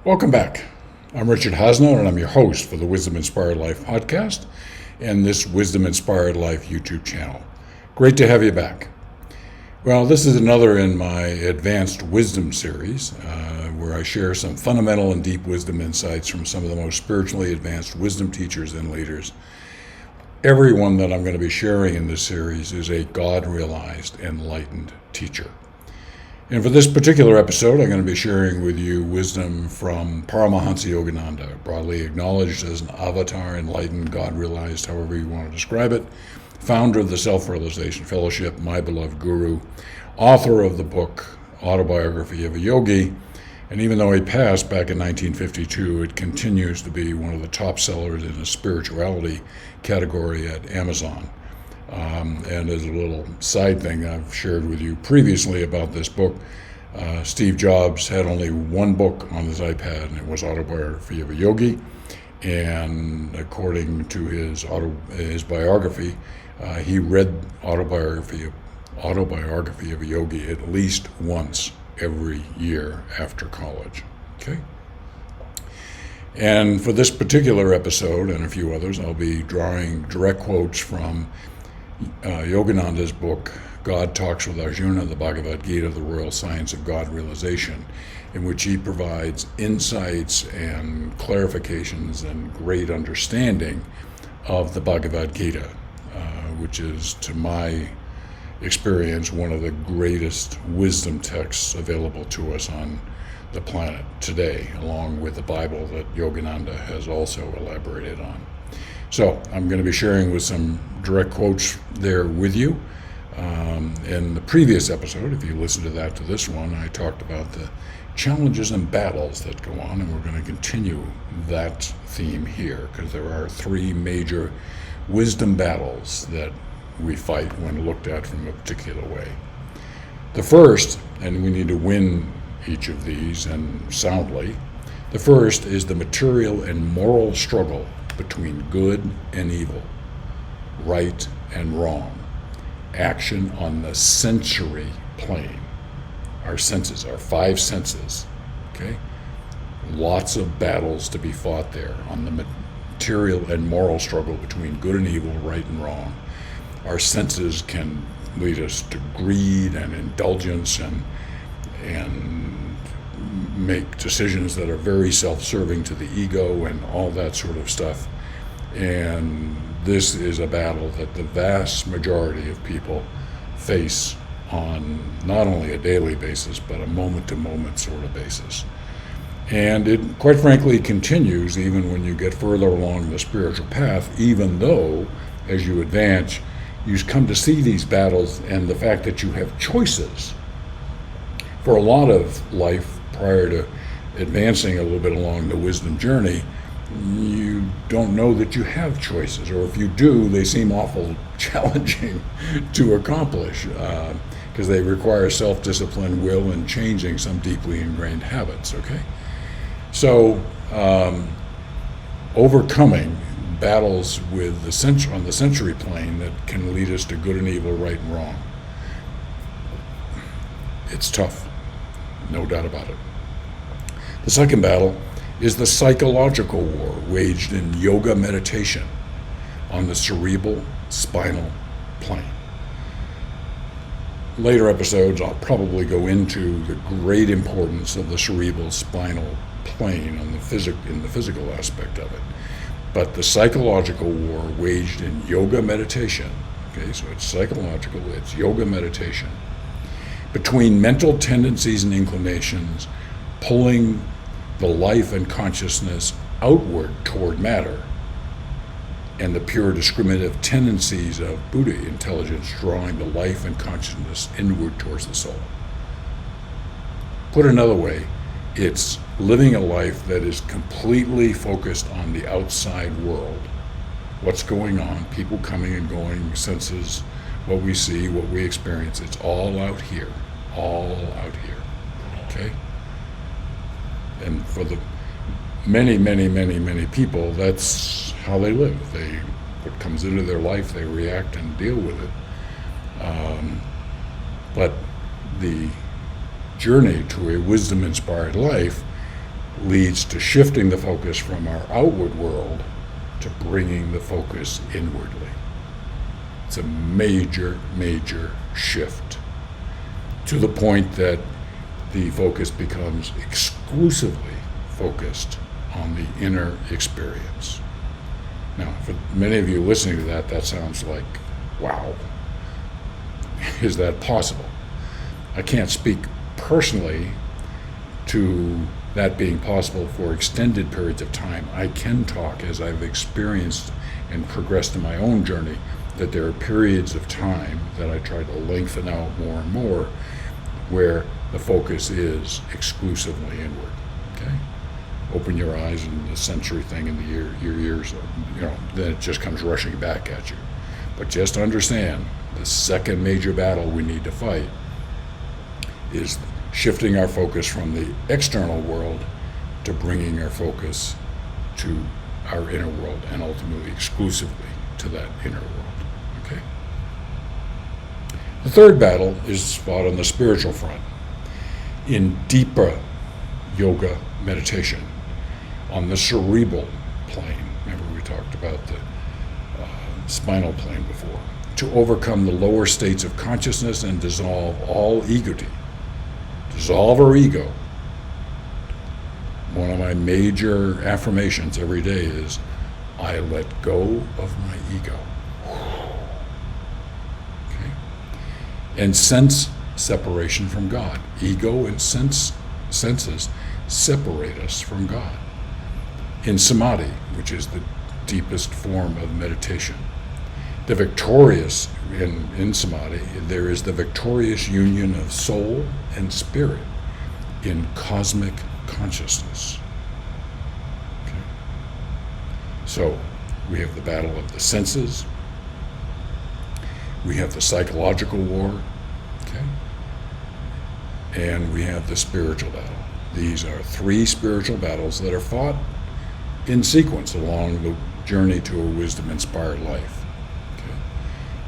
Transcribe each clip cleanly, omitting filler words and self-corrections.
Welcome back. I'm Richard Hasno, and I'm your host for the Wisdom Inspired Life podcast and this Wisdom Inspired Life YouTube channel. Great to have you back. Well, this is another in my Advanced Wisdom series, where I share some fundamental and deep wisdom insights from some of the most spiritually advanced wisdom teachers and leaders. Everyone that I'm going to be sharing in this series is a God-realized, enlightened teacher. And for this particular episode, I'm going to be sharing with you wisdom from Paramahansa Yogananda, broadly acknowledged as an avatar, enlightened, God-realized, however you want to describe it, founder of the Self-Realization Fellowship, my beloved guru, author of the book Autobiography of a Yogi, and even though he passed back in 1952, it continues to be one of the top sellers in the spirituality category at Amazon. And as a little side thing I've shared with you previously about this book, Steve Jobs had only one book on his iPad, and it was Autobiography of a Yogi. And according to his biography, he read Autobiography of a Yogi at least once every year after college. Okay. And for this particular episode and a few others, I'll be drawing direct quotes from Yogananda's book, God Talks with Arjuna, the Bhagavad Gita, the Royal Science of God Realization, in which he provides insights and clarifications and great understanding of the Bhagavad Gita, which is, to my experience, one of the greatest wisdom texts available to us on the planet today, along with the Bible that Yogananda has also elaborated on. So I'm going to be sharing with some direct quotes there with you. In the previous episode, if you listen to that to this one, I talked about the challenges and battles that go on, and we're going to continue that theme here, because there are three major wisdom battles that we fight when looked at from a particular way. The first, and we need to win each of these and soundly, the first is the material and moral struggle between good and evil, right and wrong, action on the sensory plane, our senses, our five senses, okay? Lots of battles to be fought there on the material and moral struggle between good and evil, right and wrong. Our senses can lead us to greed and indulgence and make decisions that are very self-serving to the ego and all that sort of stuff. And this is a battle that the vast majority of people face on not only a daily basis, but a moment-to-moment sort of basis. And it, quite frankly, continues even when you get further along the spiritual path, even though, as you advance, you come to see these battles and the fact that you have choices. For a lot of life, prior to advancing a little bit along the wisdom journey, you don't know that you have choices, or if you do, they seem awful challenging to accomplish because they require self-discipline, will, and changing some deeply ingrained habits, okay? So overcoming battles with on the sensory plane that can lead us to good and evil, right and wrong, it's tough, no doubt about it. The second battle is the psychological war waged in yoga meditation on the cerebral spinal plane. Later episodes, I'll probably go into the great importance of the cerebral spinal plane on in the physical aspect of it. But the psychological war waged in yoga meditation, okay, so it's psychological, it's yoga meditation, between mental tendencies and inclinations, pulling the life and consciousness outward toward matter, and the pure discriminative tendencies of Buddha intelligence drawing the life and consciousness inward towards the soul. Put another way, it's living a life that is completely focused on the outside world. What's going on, people coming and going, senses, what we see, what we experience, it's all out here, okay? And for the many people, that's how they live. What comes into their life, they react and deal with it. But the journey to a wisdom-inspired life leads to shifting the focus from our outward world to bringing the focus inwardly. It's a major, major shift to the point that the focus becomes exclusively focused on the inner experience. Now, for many of you listening to that, that sounds like, wow, is that possible? I can't speak personally to that being possible for extended periods of time. I can talk, as I've experienced and progressed in my own journey, that there are periods of time that I try to lengthen out more and more where the focus is exclusively inward. Okay? Open your eyes and the sensory thing in your ears, then it just comes rushing back at you. But just understand, the second major battle we need to fight is shifting our focus from the external world to bringing our focus to our inner world, and ultimately exclusively to that inner world. Okay? The third battle is fought on the spiritual front, in deeper yoga meditation, on the cerebral plane. Remember we talked about the spinal plane before. To overcome the lower states of consciousness and dissolve all egoty. Dissolve our ego. One of my major affirmations every day is, I let go of my ego. Okay? And sense separation from God. Ego and senses separate us from God. In samadhi, which is the deepest form of meditation, the victorious, in samadhi, there is the victorious union of soul and spirit in cosmic consciousness. Okay. So we have the battle of the senses, we have the psychological war, okay, and we have the spiritual battle. These are three spiritual battles that are fought in sequence along the journey to a wisdom-inspired life.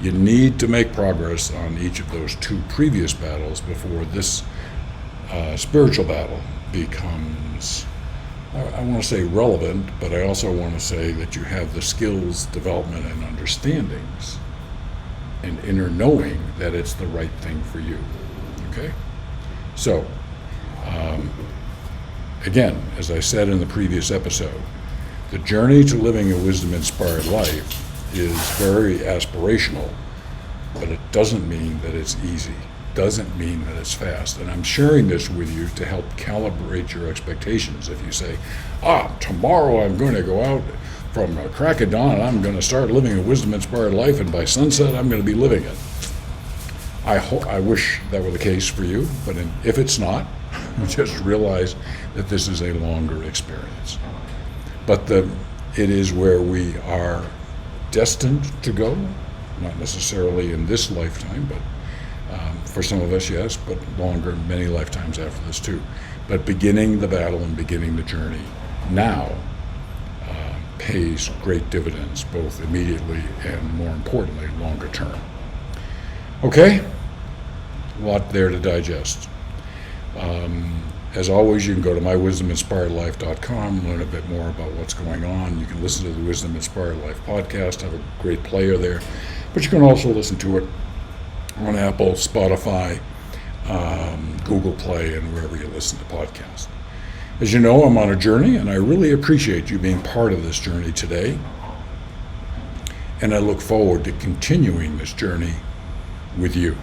You need to make progress on each of those two previous battles before this spiritual battle becomes, I want to say relevant, but I also want to say that you have the skills, development, and understandings and inner knowing that it's the right thing for you. Okay? So, again, as I said in the previous episode, the journey to living a wisdom-inspired life is very aspirational, but it doesn't mean that it's easy. Doesn't mean that it's fast. And I'm sharing this with you to help calibrate your expectations. If you say, tomorrow I'm going to go out from crack of dawn and I'm going to start living a wisdom-inspired life, and by sunset I'm going to be living it. I wish that were the case for you, but if it's not, just realize that this is a longer experience. But it is where we are destined to go, not necessarily in this lifetime, but for some of us, yes, but longer, many lifetimes after this too. But beginning the battle and beginning the journey now pays great dividends, both immediately and, more importantly, longer term. Okay, a lot there to digest. As always, you can go to mywisdominspiredlife.com, learn a bit more about what's going on. You can listen to the Wisdom Inspired Life podcast, have a great player there. But you can also listen to it on Apple, Spotify, Google Play, and wherever you listen to podcasts. As you know, I'm on a journey, and I really appreciate you being part of this journey today. And I look forward to continuing this journey with you.